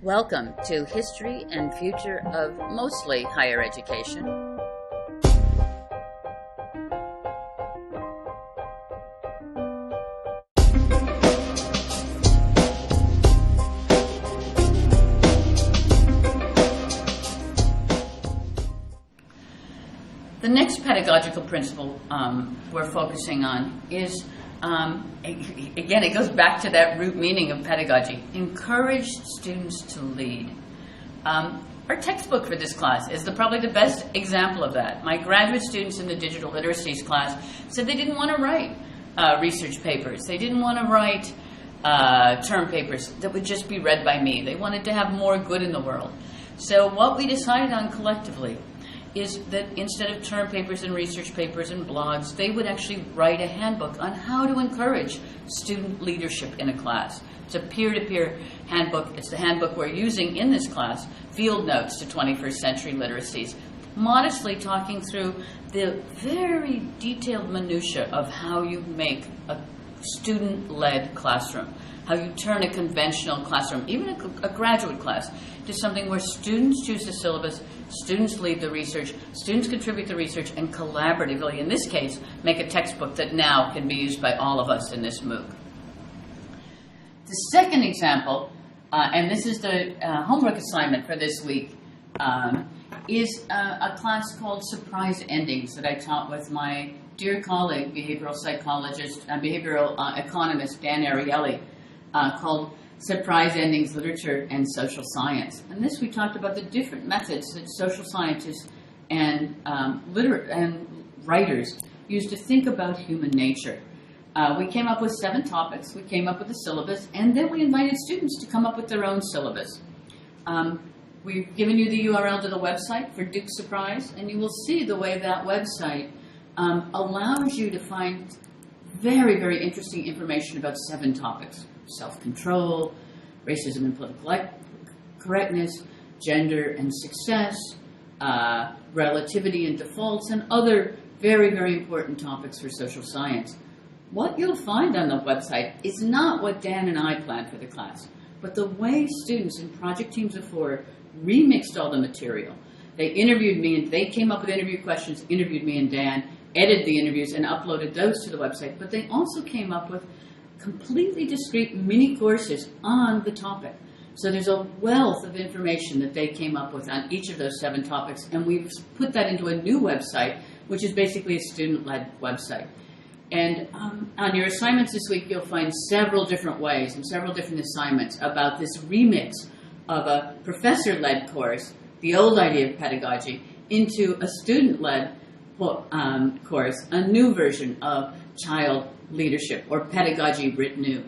Welcome to History and Future of Mostly Higher Education. The next pedagogical principle we're focusing on is, again, it goes back to that root meaning of pedagogy: encourage students to lead. Our textbook for this class is probably the best example of that. My graduate students in the digital literacies class said they didn't want to write research papers. They didn't want to write term papers that would just be read by me. They wanted to have more good in the world. So what we decided on collectively is that instead of term papers and research papers and blogs, they would actually write a handbook on how to encourage student leadership in a class. It's a peer-to-peer handbook. It's the handbook we're using in this class, Field Notes to 21st Century Literacies, modestly talking through the very detailed minutia of how you make a student-led classroom, how you turn a conventional classroom, even a graduate class, to something where students choose the syllabus, students lead the research, students contribute the research, and collaboratively, in this case, make a textbook that now can be used by all of us in this MOOC. The second example, and this is the homework assignment for this week, is a class called Surprise Endings that I taught with my dear colleague, behavioral psychologist, behavioral economist Dan Ariely, called Surprise Endings, Literature and Social Science. And this we talked about the different methods that social scientists and writers use to think about human nature. We came up with 7 topics, we came up with a syllabus, and then we invited students to come up with their own syllabus. We've given you the URL to the website for Duke Surprise, and you will see the way that website allows you to find very, very interesting information about 7 topics: self-control, racism and political correctness, gender and success, relativity and defaults, and other very, very important topics for social science. What you'll find on the website is not what Dan and I planned for the class, but the way students in project teams of 4 remixed all the material. They interviewed me, and they came up with interview questions, interviewed me and Dan, edited the interviews, and uploaded those to the website. But they also came up with completely discrete mini courses on the topic. So there's a wealth of information that they came up with on each of those 7 topics, and we've put that into a new website, which is basically a student-led website. And on your assignments this week, you'll find several different ways and several different assignments about this remix of a professor-led course, the old idea of pedagogy, into a student-led course, a new version of child leadership, or pedagogy writ new.